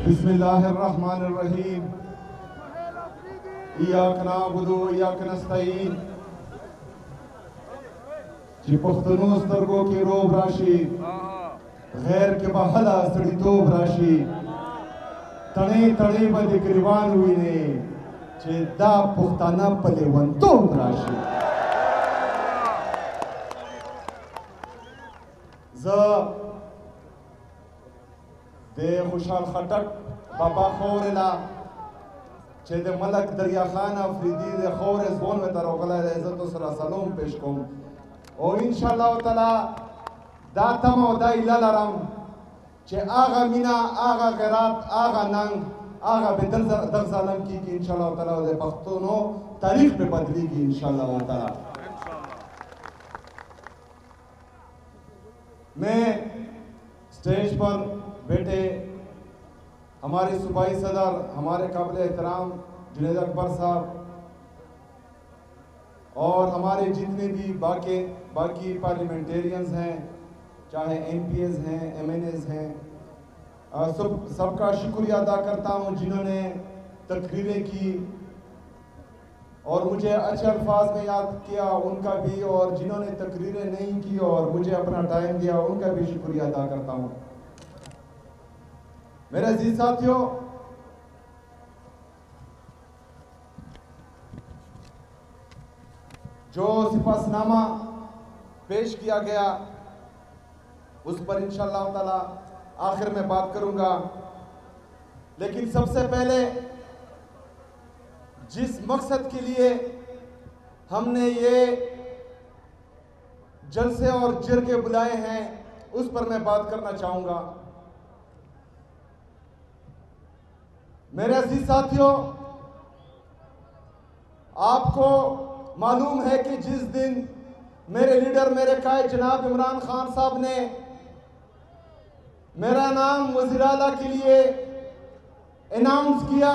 बिस्मिल्लाहिर्रहमानिर्रहीम। इय्याक नअबुदु व इय्याक नस्तईन। जी पुख्तनू स्तरगो की रोब राशि गैर के बहला सड़ी तोब राशि तणे तणे बदे ग्रीवान हुई ने चे दा पुख्ताना पले वन तोब राशि ज दे खुशाल खटक बाबा खोरला चे दे मलक दरिया खान अफरीदी दे खोर ज़ोन में तरोगला इज्जत सरा सलाम पेश को और इंशाअल्लाह ताला दातम और दाई ललरम चे आगा मिना आगा गैरात आगा नंग आगा बेदल दर्जालम की इंशाअल्लाह ताला दे पख्तूनो तारीख में बदलेगी इंशाअल्लाह ताला। मैं स्टेज पर बैठे हमारे सूबाई सदर हमारे काबिल एहतराम जुनैद अकबर साहब और हमारे जितने भी बाकी पार्लियामेंटेरियंस हैं, चाहे एमपीएस हैं, एमएनएस हैं, सबका शुक्रिया अदा करता हूं जिन्होंने तकरीरें की और मुझे अच्छे अल्फाज में याद किया उनका भी, और जिन्होंने तकरीरें नहीं की और मुझे अपना टाइम दिया उनका भी शुक्रिया अदा करता हूं। मेरे अजीज साथियों, जो सिफासनामा पेश किया गया उस पर इंशाअल्लाह ताला आखिर में बात करूंगा, लेकिन सबसे पहले जिस मकसद के लिए हमने ये जलसे और जिरगे बुलाए हैं उस पर मैं बात करना चाहूंगा। मेरे अजीज साथियों, आपको मालूम है कि जिस दिन मेरे लीडर मेरे कायद जनाब इमरान खान साहब ने मेरा नाम वज़ीर आला के लिए अनाउंस किया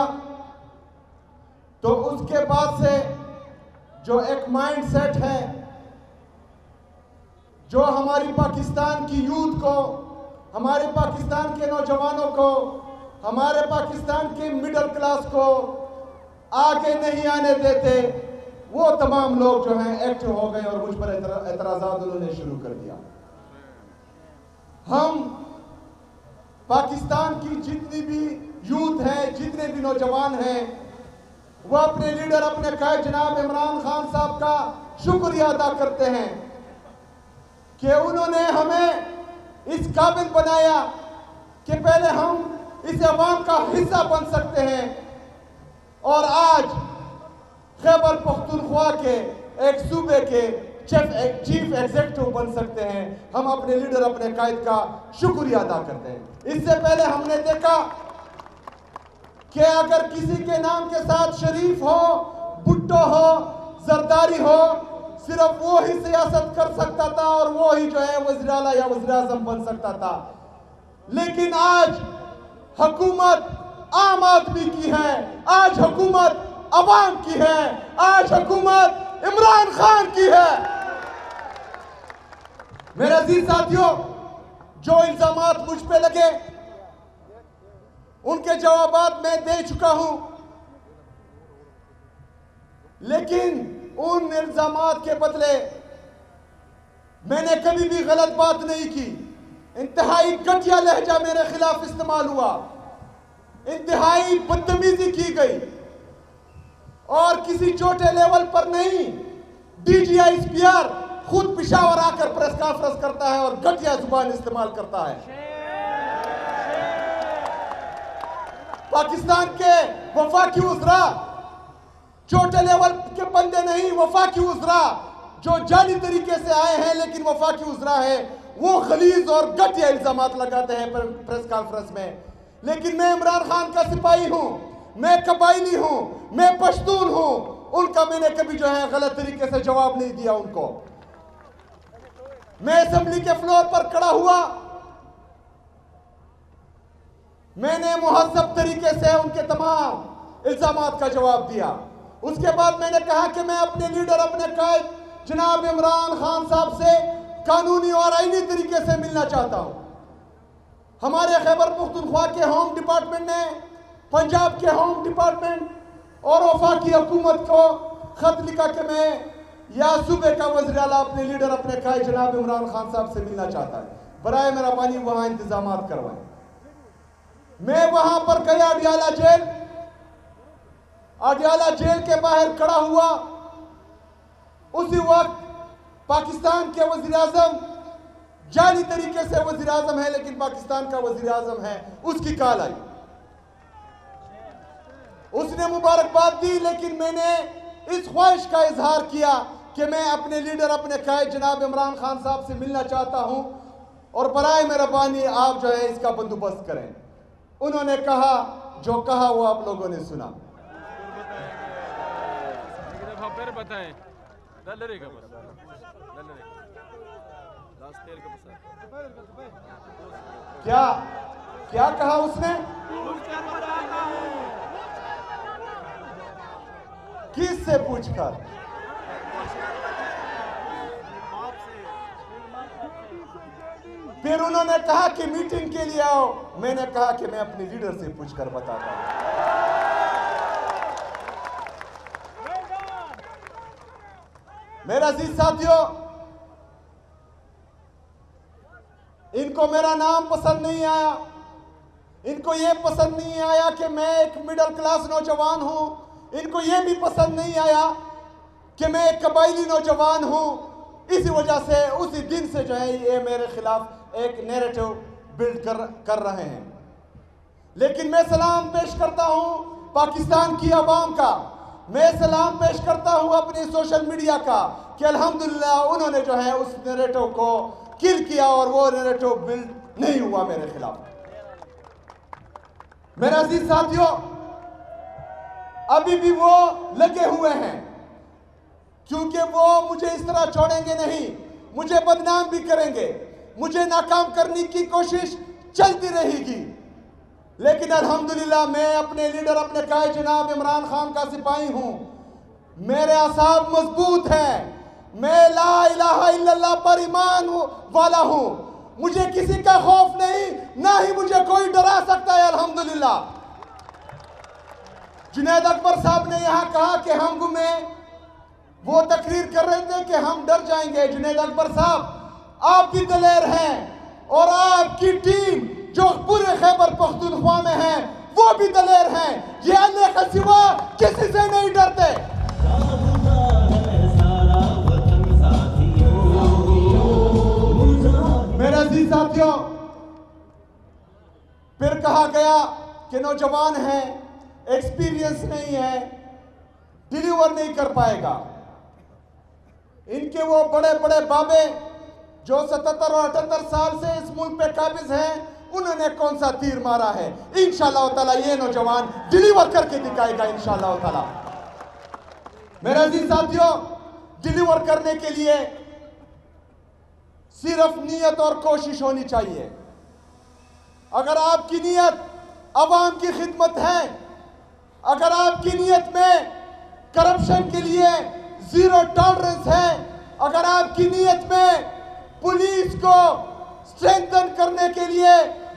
तो उसके बाद से जो एक माइंड सेट है जो हमारी पाकिस्तान की यूथ को, हमारे पाकिस्तान के नौजवानों को, हमारे पाकिस्तान के मिडिल क्लास को आगे नहीं आने देते, वो तमाम लोग जो हैं एक्टिव हो गए और मुझ पर एतराज़ात उन्होंने शुरू कर दिया। हम पाकिस्तान की जितनी भी यूथ है, जितने भी नौजवान हैं, वो अपने लीडर अपने कायद जनाब इमरान खान साहब का शुक्रिया अदा करते हैं कि उन्होंने हमें इस काबिल बनाया कि पहले हम इस अवाम का हिस्सा बन सकते हैं और आज खैबर पख्तूनख्वा के एक सूबे के चीफ एग्जीक्यूटिव बन सकते हैं। हम अपने लीडर अपने कायद का शुक्रिया अदा करते हैं। इससे पहले हमने देखा कि अगर किसी के नाम के साथ शरीफ हो, भुट्टो हो, जरदारी हो, सिर्फ वो ही सियासत कर सकता था और वो ही जो है वज़ीर आला या वज़ीर आज़म बन सकता था। लेकिन आज हुकूमत आम आदमी की है, आज हुकूमत अवाम की है, आज हुकूमत इमरान खान की है। मेरे अजीज साथियों, जो इल्जामात मुझ पे लगे उनके जवाबात मैं दे चुका हूं, लेकिन उन इल्जामात के बदले मैंने कभी भी गलत बात नहीं की। इंतहाई घटिया लहजा मेरे खिलाफ इस्तेमाल हुआ, इंतहाई बदतमीजी की गई और किसी छोटे लेवल पर नहीं, DGISPR खुद पिशावर आकर प्रेस कॉन्फ्रेंस करता है और घटिया जुबान इस्तेमाल करता है। पाकिस्तान के वफाकी उज़रा, छोटे लेवल के बंदे नहीं, वफाकी उज़रा जो जाली तरीके से आए हैं लेकिन वफाकी उज़रा है, वो गलीज और घटिया इल्जामात लगाते हैं प्रेस कॉन्फ्रेंस में। लेकिन मैं इमरान खान का सिपाही हूं, मैं कबायली हूं, मैं पश्तून हूं, उनका मैंने कभी जो है गलत तरीके से जवाब नहीं दिया उनको। मैं असेंबली के फ्लोर पर खड़ा हुआ, मैंने मुहज़्ज़ब तरीके से उनके तमाम इल्जामात का जवाब दिया। उसके बाद मैंने कहा कि मैं अपने लीडर अपने कायद जनाब इमरान खान साहब से कानूनी और आईनी तरीके से मिलना चाहता हूं। हमारे खैबर पख्तूनख्वा के होम डिपार्टमेंट ने पंजाब के होम डिपार्टमेंट और वफाकी हुकूमत को खत लिखा कि मैं या सूबे का वज़ीर आला अपने लीडर अपने कायद जनाब इमरान खान साहब से मिलना चाहता है, बराए मेहरबानी वहाँ इंतजाम करवाएं। मैं वहां पर गया अडियाला जेल के बाहर खड़ा हुआ। उसी वक्त पाकिस्तान के वज़ीर आज़म जाली तरीके से वज़ीर आज़म है, लेकिन पाकिस्तान का वज़ीर आज़म है, उसकी कॉल आई। उसने मुबारकबाद दी, लेकिन मैंने इस ख्वाहिश का इजहार किया कि मैं अपने लीडर अपने कायद जनाब इमरान खान साहब से मिलना चाहता हूं और बराए मेहरबानी आप जो है इसका बंदोबस्त करें। उन्होंने कहा, जो कहा वो आप लोगों ने सुना। फिर बताएं क्या क्या कहा उसने? किससे पूछकर? फिर उन्होंने कहा कि मीटिंग के लिए आओ। मैंने कहा कि मैं अपने लीडर से पूछकर बताता हूं। मेरा अजीज साथियों, इनको मेरा नाम पसंद नहीं आया। इनको यह पसंद नहीं आया कि मैं एक मिडिल क्लास नौजवान हूं। इनको यह भी पसंद नहीं आया कि मैं एक कबायली नौजवान हूं। इसी वजह से उसी दिन से जो है ये मेरे खिलाफ एक नैरेटिव बिल्ड कर रहे हैं। लेकिन मैं सलाम पेश करता हूं पाकिस्तान की आवाम का। मैं सलाम पेश करता हूं अपनी सोशल मीडिया का कि अल्हम्दुलिल्लाह उन्होंने जो है उस नैरेटिव को किल किया और वो नैरेटिव बिल्ड नहीं हुआ मेरे खिलाफ। मेरे अजीज साथियों, अभी भी वो लगे हुए हैं, क्योंकि वो मुझे इस तरह छोड़ेंगे नहीं। मुझे बदनाम भी करेंगे, मुझे नाकाम करने की कोशिश चलती रहेगी। लेकिन अल्हम्दुलिल्लाह मैं अपने लीडर अपने कायद जनाब इमरान खान का सिपाही हूं। मेरे असाब मजबूत हैं। मैं ला इलाहा इल्लल्लाह पर ईमान वाला हूं। मुझे किसी का खौफ नहीं, ना ही मुझे कोई डरा सकता है। अल्हम्दुलिल्लाह जुनैद अकबर साहब ने यहां कहा कि हम में वो तकरीर कर रहे थे कि हम डर जाएंगे। जुनैद अकबर साहब, आप भी दलेर हैं और आपकी टीम जो पूरे खैबर पख्तूनख्वा में है वो भी दलेर हैं। ये अल्लाह के सिवा किसी से नहीं डरते। मेरे अजीज साथियों, फिर कहा गया कि नौजवान है, एक्सपीरियंस नहीं है, डिलीवर नहीं कर पाएगा। इनके वो बड़े बड़े बाबे जो 77 और 78 साल से इस मुल्क पे काबिज हैं, उन्होंने कौन सा तीर मारा है? इंशाअल्लाह ताला ये नौजवान डिलीवर करके दिखाएगा इंशाअल्लाह ताला। मेरे अजीज साथियों, डिलीवर करने के लिए सिर्फ नीयत और कोशिश होनी चाहिए। अगर आपकी नीयत अवाम की खिदमत है, अगर आपकी नीयत में करप्शन के लिए जीरो टॉलरेंस है, अगर आपकी नीयत में पुलिस को स्ट्रेंथन करने के लिए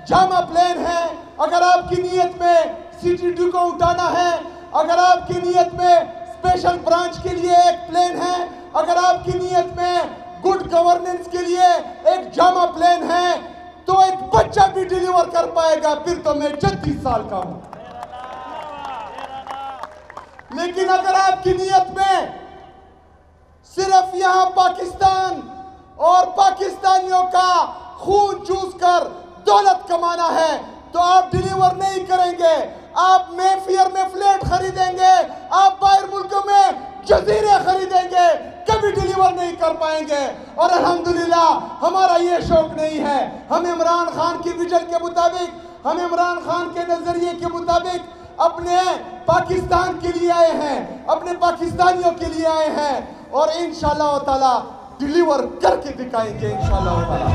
जामा प्लान है, अगर आपकी नीयत में CTD को उठाना है, अगर आपकी नीयत में स्पेशल ब्रांच के लिए एक प्लान है, अगर आपकी नीयत में गुड गवर्नेंस के लिए एक जामा प्लान है, तो एक बच्चा भी डिलीवर कर पाएगा। फिर तो मैं 36 साल का हूं। लेकिन अगर आपकी नीयत में सिर्फ यहां पाकिस्तान और पाकिस्तानियों का खून चूस कर दौलत कमाना है, तो आप डिलीवर नहीं करेंगे। आप मेफेयर में फ्लैट खरीदेंगे, आप बाहर मुल्कों में जजीरे खरीदेंगे, कभी डिलीवर नहीं कर पाएंगे। और अल्हम्दुलिल्लाह हमारा ये शौक नहीं है। हम इमरान खान की विजन के मुताबिक, हम इमरान खान के नजरिए के मुताबिक अपने पाकिस्तान के लिए आए हैं, अपने पाकिस्तानियों के लिए आए हैं और इंशाअल्लाह ताला डिलीवर करके दिखाएंगे इंशाअल्लाह ताला।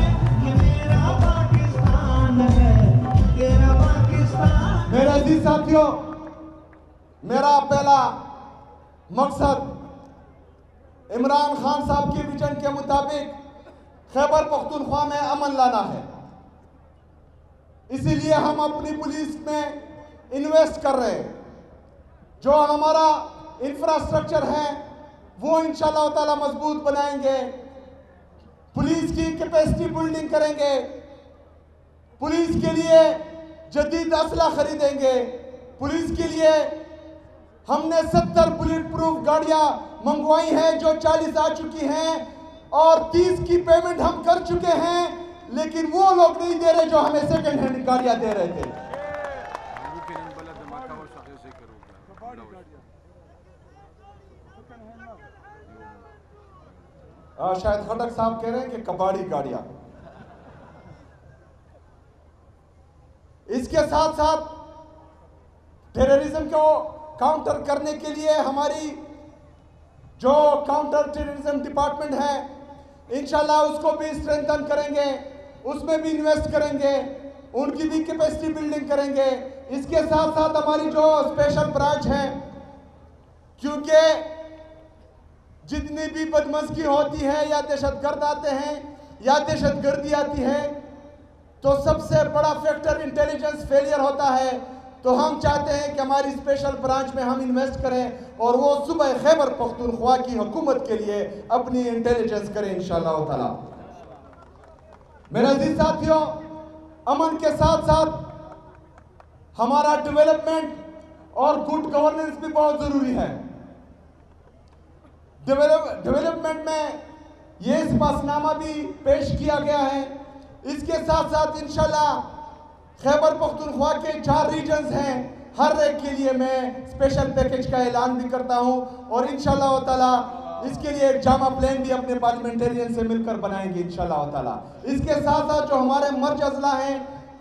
मेरे अजीज साथियों, मेरा पहला मकसद इमरान खान साहब के विजन के मुताबिक खैबर पख्तूनख्वा में अमन लाना है। इसीलिए हम अपनी पुलिस में इन्वेस्ट कर रहे हैं। जो हमारा इंफ्रास्ट्रक्चर है वो इंशाल्लाह ताला मजबूत बनाएंगे, पुलिस की कैपेसिटी बिल्डिंग करेंगे, पुलिस के लिए जदीद असला खरीदेंगे, पुलिस के लिए हमने 70 बुलेट प्रूफ गाड़ियां मंगवाई हैं जो 40 आ चुकी हैं और 30 की पेमेंट हम कर चुके हैं, लेकिन वो लोग नहीं दे रहे जो हमें सेकंड हैंड गाड़ियां दे रहे थे। शायद खटक साहब कह रहे हैं कि कबाड़ी गाड़ियां। इसके साथ साथ टेररिज्म को काउंटर करने के लिए हमारी जो काउंटर टेररिज्म डिपार्टमेंट है इंशाल्लाह उसको भी स्ट्रेंथन करेंगे, उसमें भी इन्वेस्ट करेंगे, उनकी भी कैपेसिटी बिल्डिंग करेंगे। इसके साथ साथ हमारी जो स्पेशल ब्रांच है, क्योंकि जितनी भी बदमज़गी होती है या दहशतगर्द आते हैं या दहशतगर्दी आती है तो सबसे बड़ा फैक्टर इंटेलिजेंस फेलियर होता है। तो हम चाहते हैं कि हमारी स्पेशल ब्रांच में हम इन्वेस्ट करें और वो सुबह खैबर पख्तूनख्वा की हुकूमत के लिए अपनी इंटेलिजेंस करें इंशाअल्लाह ताला। मेरे अजीज साथियों, अमन के साथ साथ हमारा डेवलपमेंट और गुड गवर्नेंस भी बहुत जरूरी है। डेवलपमेंट में ये इसपासनामा भी पेश किया गया है। इसके साथ साथ इंशाल्लाह खैबर पख्तूनख्वा के 4 रीजन्स हैं, हर एक के लिए मैं स्पेशल पैकेज का ऐलान भी करता हूं और इंशाल्लाह ताला इसके लिए एक जामा प्लान भी अपने पार्लियामेंटेरियन से मिलकर बनाएंगे इंशाल्लाह ताला। इसके साथ साथ जो हमारे मर्ज अजला हैं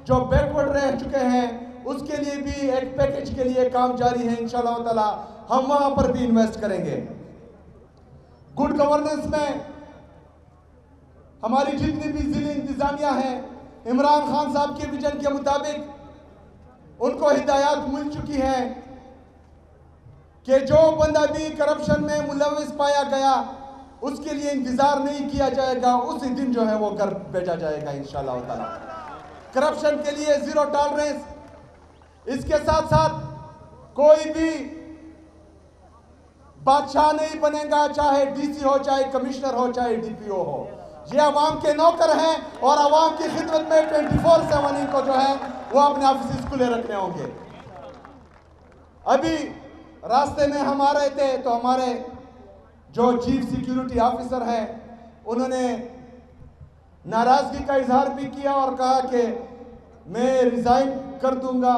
जो बैकवर्ड रह चुके हैं उसके लिए भी एक पैकेज के लिए काम जारी है इंशाल्लाह ताला, हम वहां पर भी इन्वेस्ट करेंगे। गुड गवर्नेंस में हमारी जितनी भी जिले इंतजामिया है इमरान खान साहब के विजन के मुताबिक उनको हिदायत मिल चुकी है कि जो बंदा भी करप्शन में मुलविस पाया गया उसके लिए इंतजार नहीं किया जाएगा, उसी दिन जो है वो घर भेजा जाएगा इंशाल्लाह ताला। करप्शन के लिए 0 टॉलरेंस। इसके साथ साथ कोई भी बादशाह नहीं बनेगा, चाहे डीसी हो, चाहे कमिश्नर हो, चाहे डीपीओ हो। ये अवाम के नौकर हैं और अवाम की खिदमत में 24/7 इनको जो है वो अपने ऑफिस खुले रखने होंगे। अभी रास्ते में हम आ रहे थे तो हमारे जो चीफ सिक्योरिटी ऑफिसर हैं उन्होंने नाराजगी का इजहार भी किया और कहा कि मैं रिजाइन कर दूंगा।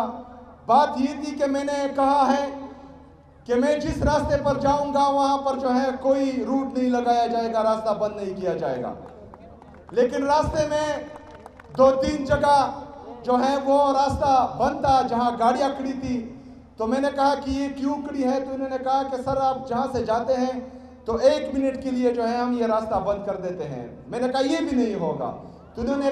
बात ये थी कि मैंने कहा है कि मैं जिस रास्ते पर जाऊंगा वहां पर जो है कोई रूट नहीं लगाया जाएगा, रास्ता बंद नहीं किया जाएगा। लेकिन रास्ते में 2-3 जगह जो है वो रास्ता बंद था जहां गाड़ियां खड़ी थी। तो मैंने कहा कि ये क्यों खड़ी है, तो इन्होंने कहा कि सर आप जहां से जाते हैं तो 1 मिनट के लिए जो है हम ये रास्ता बंद कर देते हैं। मैंने कहा ये भी नहीं होगा। तो उन्होंने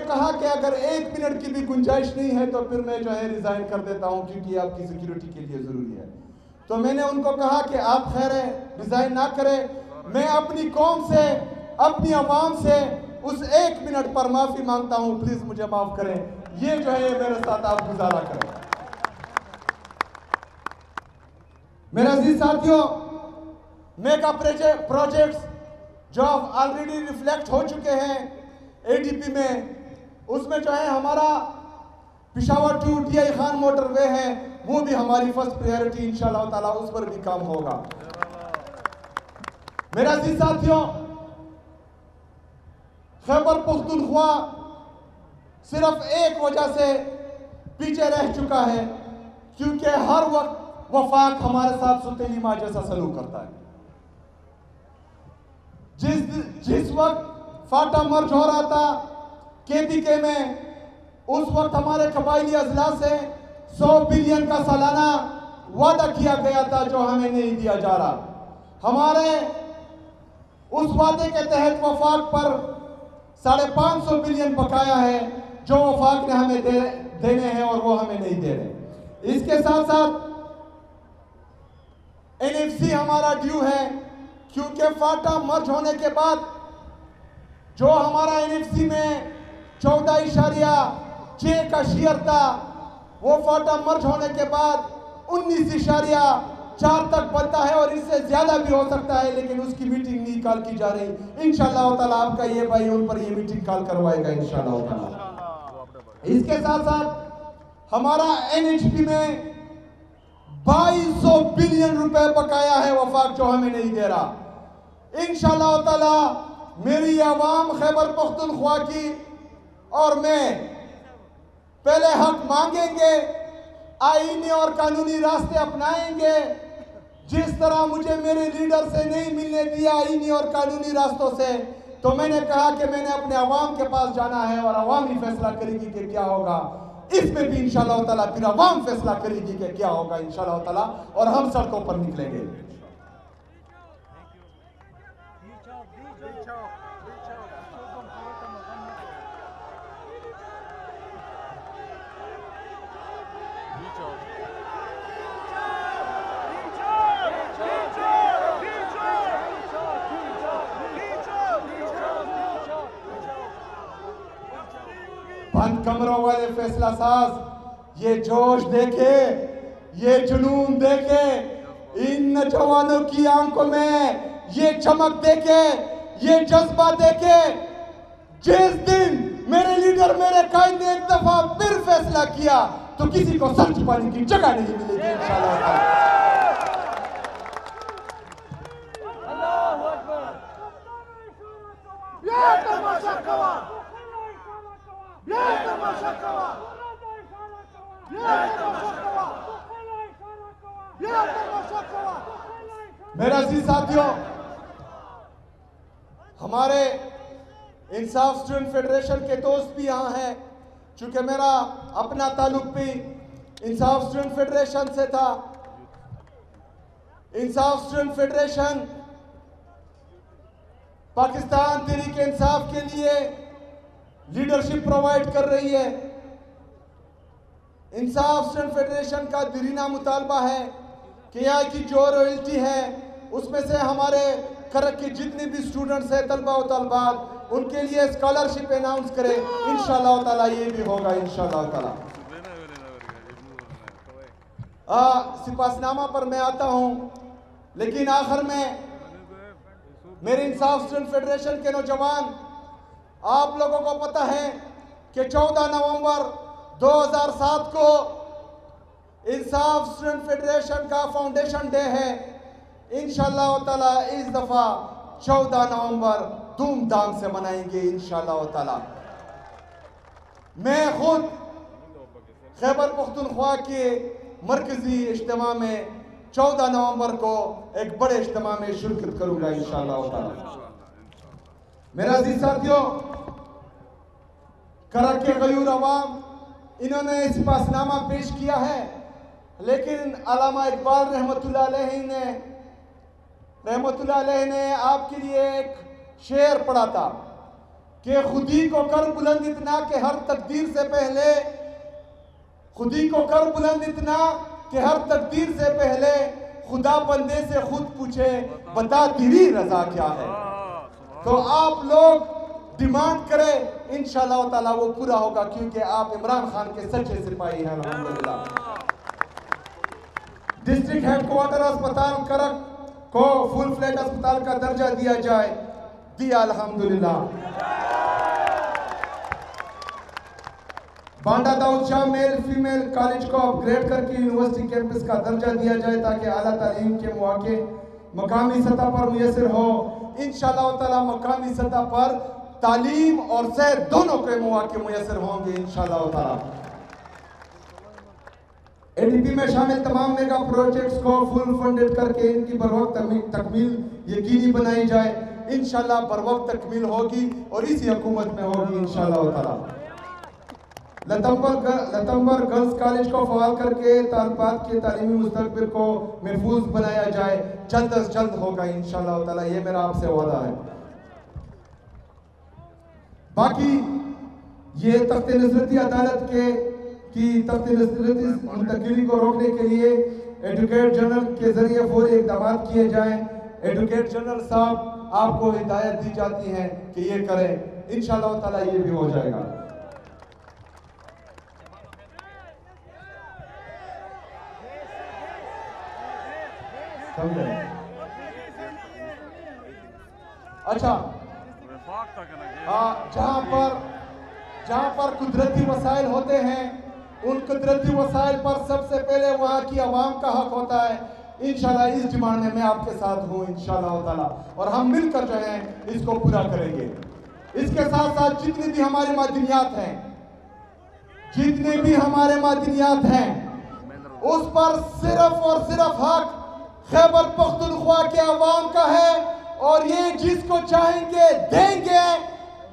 कहा कि अगर 1 मिनट की भी गुंजाइश नहीं है तो फिर मैं जो है रिजाइन कर देता हूं क्योंकि आपकी सिक्योरिटी के लिए जरूरी है। तो मैंने उनको कहा कि आप खैर रिजाइन ना करें, मैं अपनी कौम से, अपनी आवाम से उस 1 मिनट पर माफी मांगता हूं, प्लीज मुझे माफ करें। ये जो है मेरे साथ आप गुजारा करें। मेरे अजीज साथियों, मेगा प्रोजेक्ट्स जो ऑलरेडी रिफ्लेक्ट हो चुके हैं एडीपी में, उसमें जो है हमारा Peshawar to DI Khan motorway है, वो भी हमारी फर्स्ट प्रायोरिटी इंशाल्लाह ताला, उस पर भी काम होगा। मेरे अजीज साथियों, खैबर पख्तूनख्वा सिर्फ एक वजह से पीछे रह चुका है क्योंकि हर वक्त वफाक हमारे साथ सुतेली माँ जैसा सलूक करता है। जिस वक्त फाटा मर्ज हो रहा था KPK में, उस वक्त हमारे कबायली अजला से 100 बिलियन का सालाना वादा किया गया था जो हमें नहीं दिया जा रहा। हमारे उस वादे के तहत वफाक पर 550 बिलियन बकाया है जो वफाक ने हमें देने हैं और वो हमें नहीं दे रहे। इसके साथ साथ NFC हमारा ड्यू है क्योंकि फाटा मर्ज होने के बाद जो हमारा NFC में 14.6 का शेयर था, वो फाटा मर्ज होने के बाद 19.4 तक बनता है और इससे ज्यादा भी हो सकता है, लेकिन उसकी मीटिंग नहीं कॉल की जा रही। इंशाअल्लाह ताला आपका ये भाई उन पर ये मीटिंग कॉल करवाएगा इंशाअल्लाह ताला। इसके साथ साथ हमारा NHP में 2200 बिलियन रुपए बकाया है वफाक, जो हमें नहीं दे रहा। इंशाअल्लाह ताला मेरी आवाम खैबर पख्तूनख्वा की और मैं पहले हक मांगेंगे, आईनी और कानूनी रास्ते अपनाएंगे। जिस तरह मुझे मेरे लीडर से नहीं मिलने दिया आईनी और कानूनी रास्तों से, तो मैंने कहा कि मैंने अपने अवाम के पास जाना है और अवाम ही फैसला करेगी कि क्या होगा। इसमें भी इंशाअल्लाह ताला फिर अवाम फैसला करेगी कि क्या होगा इंशाअल्लाह ताला, और हम सड़कों पर निकलेंगे। बंद कमरों वाले फैसला साज, ये जोश देखे, ये जुनून देखे, इन नौजवानों की आंखों में ये चमक देखे, ये जज्बा देखे। जिस दिन मेरे लीडर मेरे कायद ने एक दफा फिर फैसला किया तो किसी को सर छुपाने की जगह नहीं मिलेगी इंशाअल्लाह। मेरे अजीज साथियों, हमारे इंसाफ स्टूडेंट फेडरेशन के दोस्त भी यहाँ हैं। चूंकि मेरा अपना ताल्लुक भी इंसाफ स्टूडेंट फेडरेशन से था। इंसाफ स्टूडेंट फेडरेशन पाकिस्तान तहरीक इंसाफ के लिए लीडरशिप प्रोवाइड कर रही है। इंसाफ स्टूडेंट फेडरेशन का दिरीना मुतालबा है कि यहाँ की जो रॉयल्टी है उसमें से हमारे करक के जितने भी स्टूडेंट्स हैं, तलबा और तलबात, उनके लिए स्कॉलरशिप अनाउंस करें। इंशाअल्लाह ताला ये भी होगा इंशाअल्लाह ताला। सिपासनामा पर मैं आता हूँ, लेकिन आखिर में मेरे इंसाफ स्टूडेंट फेडरेशन के नौजवान, आप लोगों को पता है कि 14 नवंबर 2007 को इंसाफ स्टूडेंट फेडरेशन का फाउंडेशन डे है। इंशाअल्लाह ताला इस दफा 14 नवंबर धूमधाम से मनाएंगे इंशाअल्लाह ताला। मैं खुद खैबर पख्तूनख्वा के मरकजी इज्तिमा में 14 नवंबर को एक बड़े इज्तिमा में शिरकत करूंगा इंशाअल्लाह ताला। मेरा अजीज साथियों, करक के गयूर अवाम, इन्होंने सिपासनामा पेश किया है, लेकिन अल्लामा इकबाल रहमतुल्लाह अलैह ने आपके लिए एक शेर पढ़ा था कि खुदी को कर बुलंद इतना कि हर तकदीर से पहले, खुदी को कर बुलंद इतना कि हर तकदीर से पहले खुदा बंदे से खुद पूछे बता तेरी रजा क्या है। तो आप लोग डिमांड करें, इंशाअल्लाह ताला वो पूरा होगा, क्योंकि आप इमरान खान के सच्चे सिपाही हैं अल्हम्दुलिल्लाह। डिस्ट्रिक्ट हेडक्वार्टर अस्पताल करक को फुल फ्लैट अस्पताल का दर्जा दिया जाए, दिया अल्हम्दुलिल्लाह। Banda Daud Shah male female college को अपग्रेड करके यूनिवर्सिटी कैंपस का दर्जा दिया जाए, ताकि आला तालीम के मौके मकामी सतह पर मुयसर हो। इंशाअल्लाह ताला मकामी सतह पर तालीम और सेहत दोनों के मौके मुयसर होंगे इंशाअल्लाह ताला। ADP में शामिल तमाम मेगा प्रोजेक्ट्स को फुल फंडेड करके इनकी बरवक्त तकमील यकीनी बनाई जाए। इंशाअल्लाह बरवक्त तकमील होगी और इसी हुकूमत में होगी इंशाअल्लाह ताला। लतंबर गर्ल्स कॉलेज को फवाल करके तालबात के तालीमी मुस्तकबिल को महफूज बनाया जाए, जल्द अज जल्द होगा इंशाअल्लाह ताला, ये मेरा आपसे वादा है। बाकी ये तख्त नज़रती अदालत की तख्त नज़रती मुंतकिली को रोकने के लिए एडवोकेट जनरल के जरिए फौरी इक़दाम किए जाएं। एडवोकेट जनरल साहब, आपको हिदायत दी जाती है कि ये करें, इंशाअल्लाह ताला ये भी हो जाएगा। समझे? अच्छा, जहां पर कुदरती वसाइल होते हैं, उन कुदरती वसाइल पर सबसे पहले वहां की आवाम का हक होता है। इंशाल्लाह इस डिमांड में मैं आपके साथ हूं इंशाल्लाह ताला, और हम मिलकर जो है इसको पूरा करेंगे। इसके साथ साथ जितनी भी हमारे मादनियात हैं, जितने भी हमारे मादनियात हैं, उस पर सिर्फ और सिर्फ हक खैबर पख्तूनख्वा के अवाम का है, और ये जिसको चाहेंगे देंगे,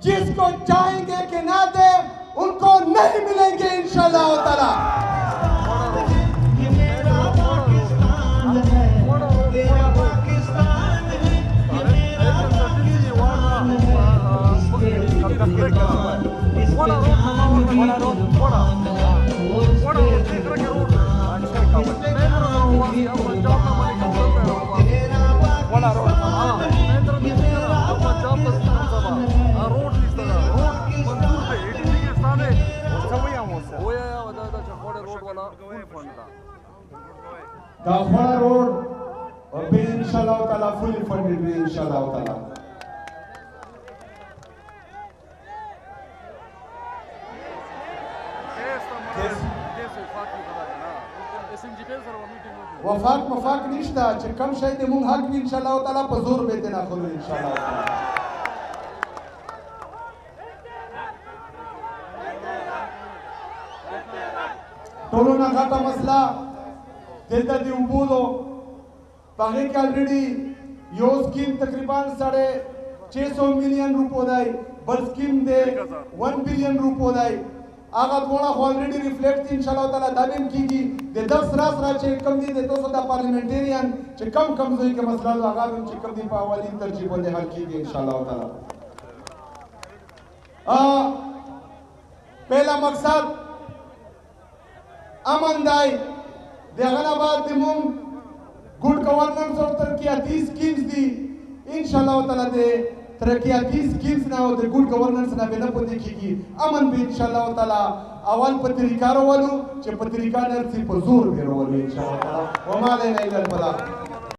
जिसको चाहेंगे कि ना दे उनको नहीं मिलेंगे इंशाल्लाह ताला। गाफड़ा रोड और भी इंशाल्लाह ताला फुली फंडेड भी इंशाल्लाह ताला। वफाक मफाक निश्ता चे कम शायद मुंग हक भी इंशाल्लाह ताला पजूर बेते ना खोलो इंशाल्लाह ताला। टोलो ना खाता मसला दिलता दी उबूदो बागे के ऑलरेडी यो स्कीम तकरीबन 650 मिलियन रुपए दाई, बल स्कीम दे 1 बिलियन रुपए दाई। आगा थोड़ा ऑलरेडी रिफ्लेक्ट इंशाल्लाह ताला दाबिम कीगी दे 10 रास चे कम दी दे 200 पार्लियामेंटेरियन चे कम जोई के मसला आगा बिम चे कम दी पावाली तरजीह बंदे हल कीगी इंशाल्लाह ताला। पहला मकसद अमन दाई देगनाबाद दिमुम गुड गवर्नेंस और तरक्याती स्कीम्स दी इंशाल्लाह ताला दे तरक्याती स्कीम्स ना हो दे गुड गवर्नेंस ना बेना पो देखिगी अमन भी इंशाल्लाह ताला अवल पत्रिकारो वालू चे पत्रिका नरसी पजूर बेरो वालू इंशाल्लाह ताला वमा लेना इल्ला अल बलाग।